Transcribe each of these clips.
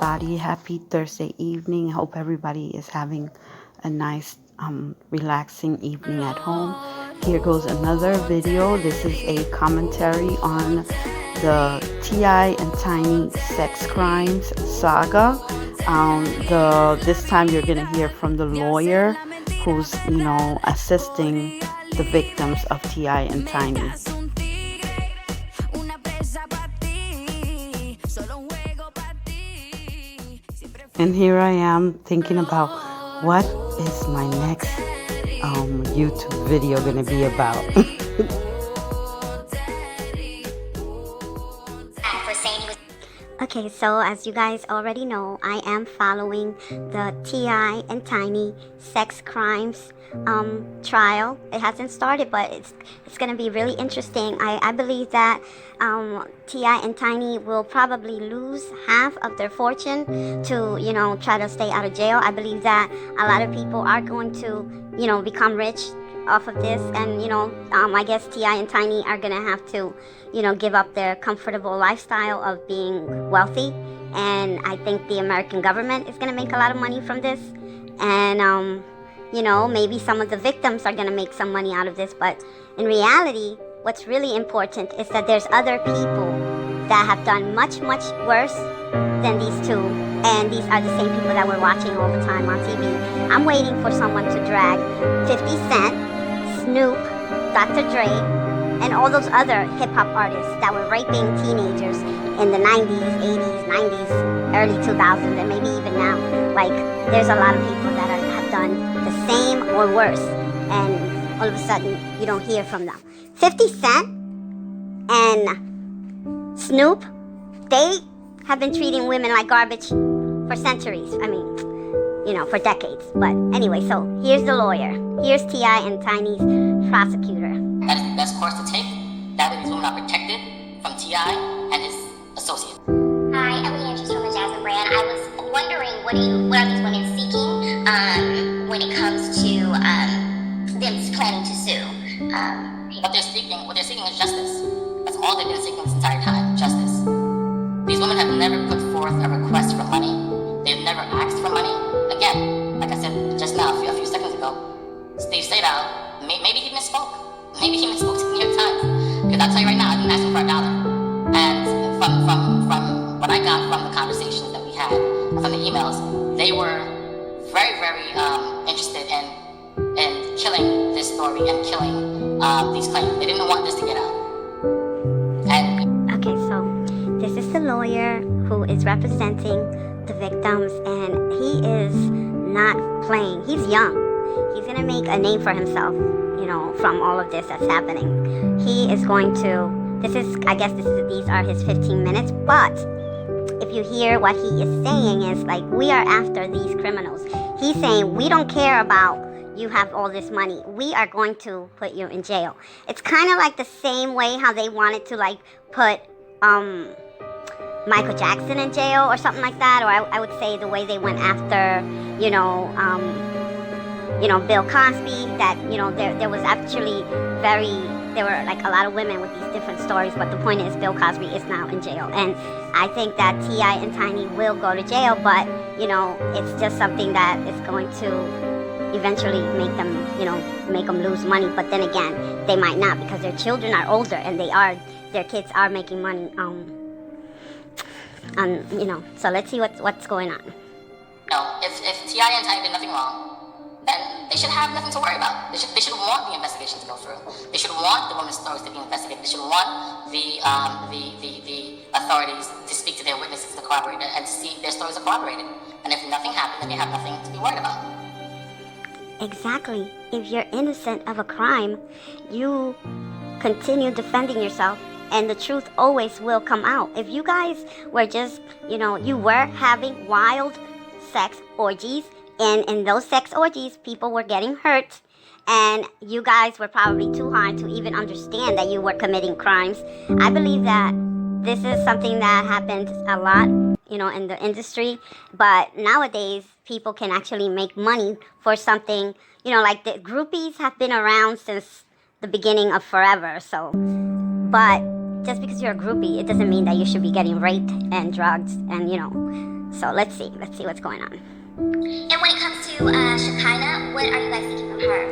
everybody. Happy Thursday evening. I hope everybody is having a nice, relaxing evening at home. Here goes another video. This is a commentary on the T.I. and Tiny sex crimes saga. This time you're gonna hear from the lawyer who's, assisting the victims of T.I. and Tiny. And here I am thinking about what is my next YouTube video gonna be about. Okay, so as you guys already know, I am following the T.I. and Tiny sex crimes trial. It hasn't started, but it's gonna be really interesting. I believe that T.I. and Tiny will probably lose half of their fortune to try to stay out of jail. I believe that a lot of people are going to become rich off of this, and I guess T.I. and Tiny are gonna have to give up their comfortable lifestyle of being wealthy, and I think the American government is gonna make a lot of money from this, and maybe some of the victims are gonna make some money out of this. But in reality, what's really important is that there's other people that have done much worse than these two, and these are the same people that we're watching all the time on TV. I'm waiting for someone to drag 50 Cent, Snoop, Dr. Dre, and all those other hip-hop artists that were raping teenagers in the 90s, 80s, 90s, early 2000s, and maybe even now. Like, there's a lot of people that have done the same or worse, and all of a sudden, you don't hear from them. 50 Cent and Snoop, they have been treating women like garbage for centuries. I mean, for decades. But anyway, so here's the lawyer. Here's T.I. and Tiny's prosecutor. That is the best course to take. That way these women are protected from T.I. and his associates. Hi, Ellie Andrews from the Jasmine brand. I was wondering, what are these women seeking when it comes to them planning to sue? What they're seeking is justice. That's all they've been seeking this entire time, justice. These women have never put forth a request for money. They've never asked for money. Again, like I said just now, a few seconds ago, Steve Sadow, maybe he misspoke. Maybe he misspoke to the New York Times. Because I'll tell you right now, I didn't ask him for $1. And from what I got from the conversations that we had, from the emails, they were very interested in killing this story and killing these claims. They didn't want this to get out. Okay, so this is the lawyer who is representing the victims, and he is not playing. He's young. He's gonna make a name for himself, from all of this that's happening. He is going to, these are his 15 minutes, but if you hear what he is saying is like, we are after these criminals. He's saying, we don't care about you have all this money. We are going to put you in jail. It's kind of like the same way how they wanted to put Michael Jackson in jail or something like that, or I would say the way they went after, Bill Cosby, that, there was actually there were like a lot of women with these different stories, but the point is Bill Cosby is now in jail. And I think that T.I. and Tiny will go to jail, but, it's just something that is going to eventually make them lose money. But then again, they might not, because their children are older and their kids are making money, so let's see what's going on. If T.I. and Tiny did nothing wrong, then they should have nothing to worry about. They should want the investigation to go through. They should want the women's stories to be investigated. They should want the authorities to speak to their witnesses, to corroborate it, and to see if their stories are corroborated. And if nothing happened, then they have nothing to be worried about. Exactly. If you're innocent of a crime, you continue defending yourself, and the truth always will come out. If you guys were just, you were having wild sex orgies, and in those sex orgies, people were getting hurt, and you guys were probably too high to even understand that you were committing crimes. I believe that this is something that happens a lot, in the industry, but nowadays, people can actually make money for something, like the groupies have been around since the beginning of forever, so, but just because you're a groupie, it doesn't mean that you should be getting raped and drugged and, So let's see what's going on. And when it comes to Shekinah, what are you guys thinking from her?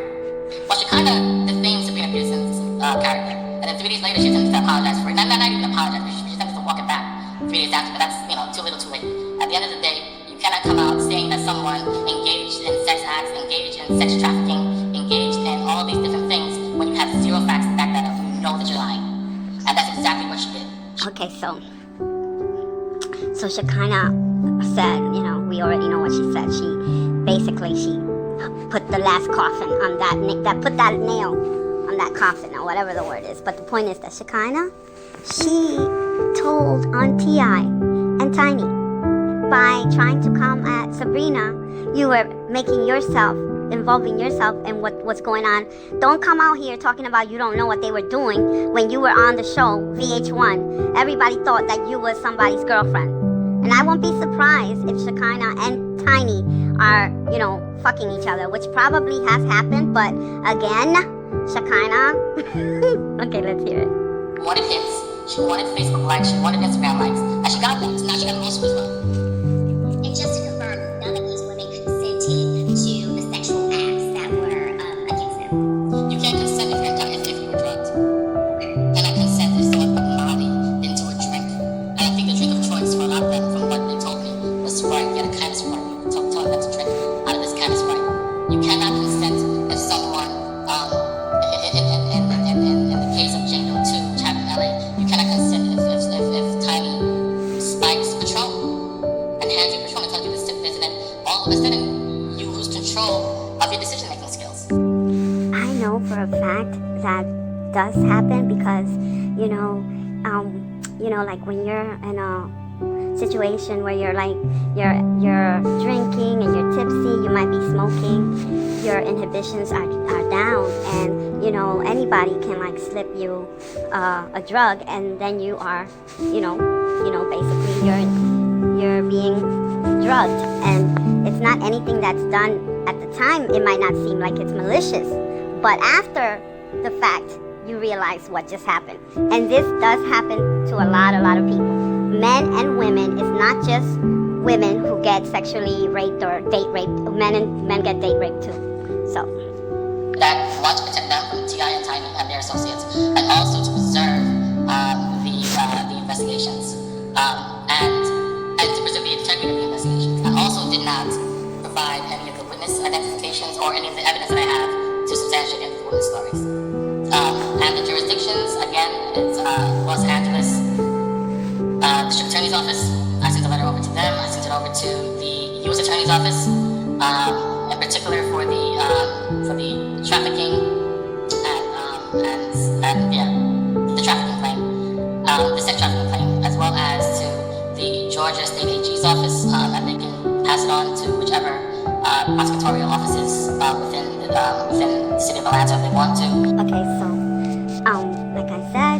Well, Shekinah defamed Sabrina Peterson's character, and then 3 days later she attempted to apologize for it. Not even apologize, but she attempted to walk it back 3 days after. But that's too little, too late. At the end of the day, you cannot come out saying that someone engaged in sex acts, engaged in sex trafficking, engaged in all these different things when you have zero facts to back that up. You know that you're lying, and that's exactly what she did. Okay, so Shekinah said, we already know what she said. She put the last coffin on put that nail on that coffin, or whatever the word is. But the point is that Shekinah, she told on T.I. and Tiny, by trying to come at Sabrina, you were involving yourself in what's going on. Don't come out here talking about you don't know what they were doing when you were on the show, VH1. Everybody thought that you was somebody's girlfriend. And I won't be surprised if Shekinah and Tiny are, fucking each other, which probably has happened, but again, Shekinah. Okay, let's hear it. She wanted hits, she wanted Facebook likes, she wanted Instagram likes, and she got them. So now she got most of his love. And just to confirm, none of these women consented to the sexual acts that were against them. You can't consent if you were drugged. And I consent is someone put Molly into a drink. And I think the drink of choice for a lot of them, from what they told me, was Sprite. Get a kind of Sprite. Told them to drink out of this kind of Sprite. You cannot consent if someone, in the case of Jane Doe 2, which happened in LA, you cannot consent if Tiny spikes Patron and hands you Patron and tells you to sip this, and then all of a sudden you lose control of your decision-making skills. I know for a fact that does happen because, like when you're in a situation where you're drinking and you're tipsy, you might be smoking, your inhibitions are down, and anybody can slip you a drug, and then you are basically you're being drugged, and it's not anything that's done at the time. It might not seem like it's malicious, but after the fact you realize what just happened. And this does happen to a lot of people, men and women. It's not just women who get sexually raped or date raped. Men get date raped too. So that want to protect them from T.I. and Tiny and their associates, and also to preserve the investigations and to preserve the integrity of the investigations. I also did not provide any of the witness identifications or any of the evidence that I have to substantiate any of the women's stories. And the jurisdictions, again, it's Los Angeles District Attorney's Office. I sent a letter over to them. I sent it over to the U.S. Attorney's Office, in particular for the trafficking the trafficking claim, the sex trafficking claim, as well as to the Georgia State AG's office, and they can pass it on to whichever prosecutorial offices within the city of Atlanta if they want to. okay, so like I said,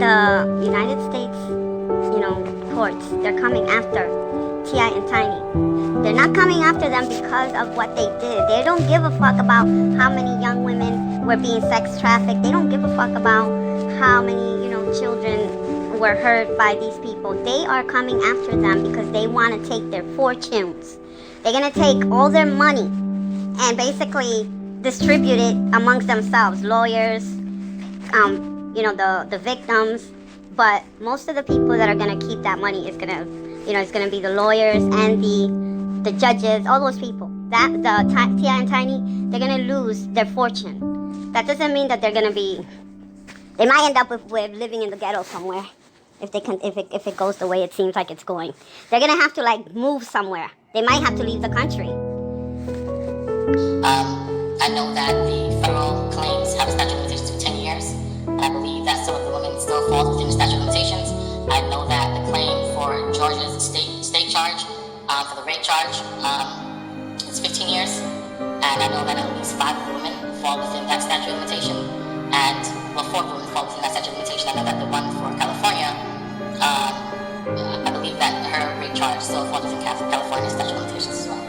the United States, courts, they're coming after T.I. and Tiny. They're not coming after them because of what they did. They don't give a fuck about how many young women were being sex trafficked. They don't give a fuck about how many, children were hurt by these people. They are coming after them because they want to take their fortunes. They're going to take all their money and basically distribute it amongst themselves. Lawyers, the victims. But most of the people that are going to keep that money is going to be the lawyers and the judges, all those people. That the T.I. and Tiny, they're going to lose their fortune. That doesn't mean that they're going to be. They might end up with living in the ghetto somewhere, if it goes the way it seems like it's going. They're going to have to move somewhere. They might have to leave the country. I know that the federal claims have a statute of limitations of 10 years. And I believe that some of the women still fall within the statute of limitations. I know that the claim for Georgia's state charge, for the rape charge, is 15 years. And I know that at least 5 of the women fall within that statute of limitation. And, 4 of the women fall within that statute of limitation. I know that the one for California, I believe that her rape charge still falls within California's statute of limitations as well.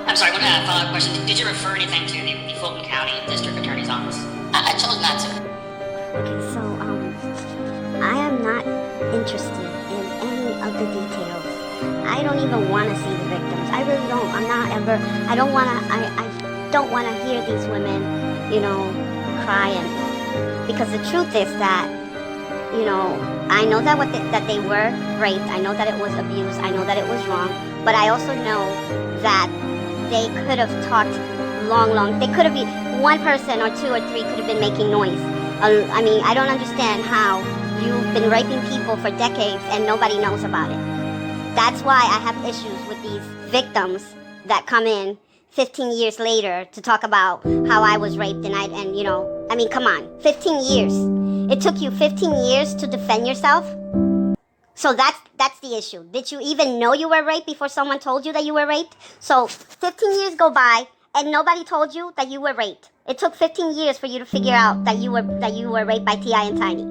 I'm sorry, one follow-up question. Did you refer anything to the Fulton County District Attorney's Office? I chose not to. Okay, so I am not interested in any of the details. I I don't even want to see the victims. I really don't. I'm not ever. I don't want to. I don't want to hear these women, crying, because the truth is that, I know that that they were raped. I know that it was abuse. I know that it was wrong. But I also know that they could have talked long. They could have been one person or two or three could have been making noise. I mean, I don't understand how you've been raping people for decades and nobody knows about it. That's why I have issues with these victims that come in 15 years later to talk about how I was raped I mean, come on, 15 years. It took you 15 years to defend yourself? So that's the issue. Did you even know you were raped before someone told you that you were raped? So 15 years go by and nobody told you that you were raped. It took 15 years for you to figure out that you were raped by T.I. and Tiny.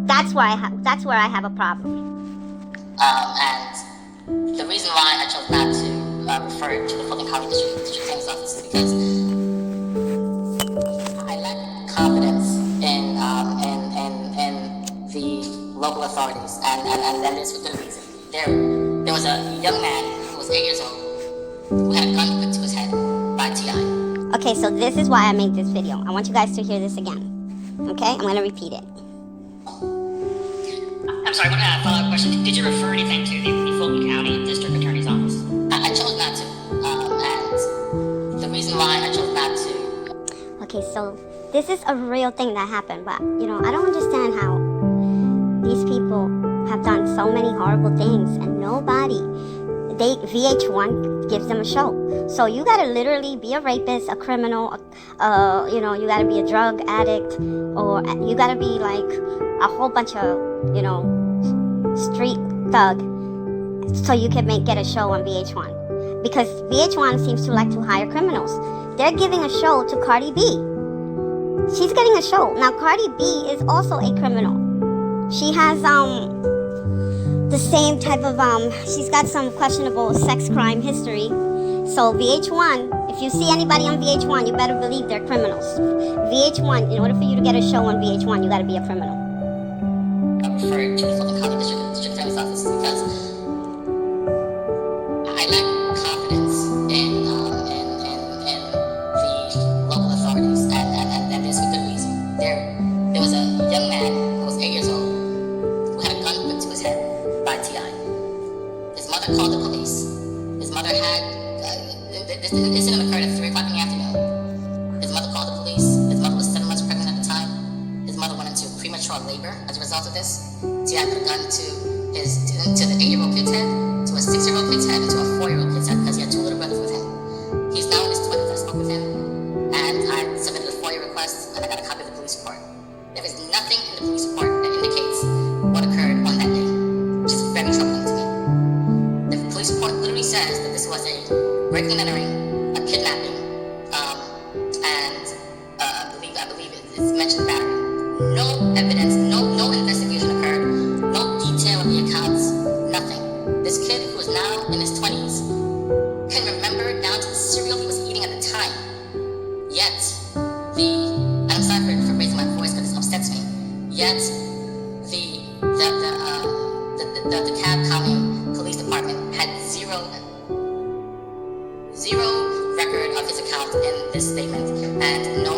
That's where I have a problem. And the reason why I chose not to refer to the Fulton County District Attorney's Office is because I lack confidence in the local authorities, and that is for good reason. There was a young man who was 8 years old who had a gun put to his head by T.I. Okay, so this is why I made this video. I want you guys to hear this again. Okay, I'm gonna repeat it. I'm sorry, one follow-up question. Did you refer anything to the Fulton County District Attorney's Office? I chose not to, and the reason why I chose not to. Okay, so this is a real thing that happened, but I don't understand how these people have done so many horrible things and VH1 gives them a show. So you gotta literally be a rapist, a criminal, you gotta be a drug addict, or you gotta be like a whole bunch of, street thug, so you can get a show on VH1. Because VH1 seems to like to hire criminals. They're giving a show to Cardi B. She's getting a show. Now Cardi B is also a criminal. She has the same type of she's got some questionable sex crime history. So VH1, if you see anybody on VH1, you better believe they're criminals. VH1, in order for you to get a show on VH1, you gotta be a criminal. I refer to the Fulton County District Attorney's Office because I lack confidence in the local authorities, and there's a good reason. There was a young man who was 8 years old who had a gun put to his head by T.I. His mother called the police. His mother had this incident occurred at 3 o'clock in the afternoon. His mother called the police. His mother was 7 months pregnant at the time. His mother went into premature labor as a result of this. T.I. put a gun to the 8-year-old kid's head, to a 6-year-old kid's head, and to a 4-year-old kid's head because he had 2 little brothers with him. He's now in his 20s. I spoke with him, and I submitted a FOIA request, and I got a copy of the police report. There is nothing in the police report that indicates what occurred on that day, which is very troubling to me. The police report literally says that this was a breaking and entering, a kidnapping, and I believe it's mentioned battery. No evidence, no investigation occurred, no detail of the accounts, nothing. This kid, who is now in his 20s, can remember down to the cereal he was eating at the time. Yet, I'm sorry for raising my voice because this upsets me. Yet, the DeKalb County Police Department had zero record of his account in this statement, and no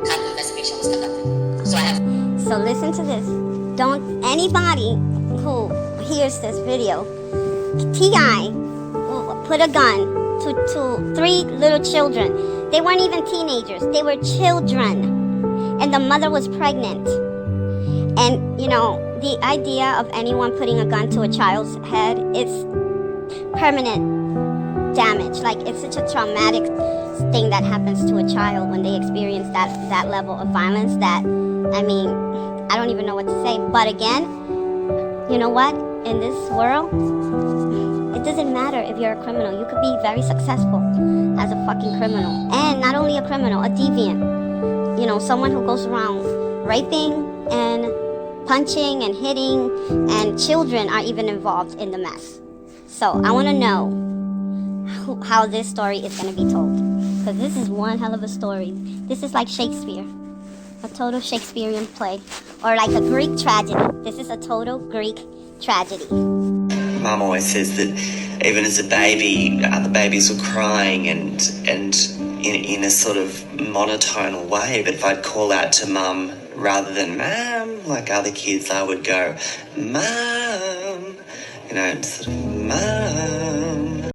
kind of investigation was conducted. So listen to this. Don't anybody who hears this video, T.I. put a gun to 3 little children. They weren't even teenagers. They were children. And the mother was pregnant. And, the idea of anyone putting a gun to a child's head, it's permanent damage. Like, it's such a traumatic thing that happens to a child when they experience that level of violence that, I don't even know what to say. But again, you know what? In this world, it doesn't matter if you're a criminal. You could be very successful as a fucking criminal. And not only a criminal, a deviant. Someone who goes around raping and punching and hitting, and children are even involved in the mess. So I want to know how this story is going to be told. Because this is one hell of a story. This is like Shakespeare. A total Shakespearean play. Or like a Greek tragedy. This is a total Greek tragedy. Mum always says that even as a baby, other babies were crying and in a sort of monotonal way. But if I'd call out to Mum rather than Mum, like other kids, I would go, Mum, sort of, Mum.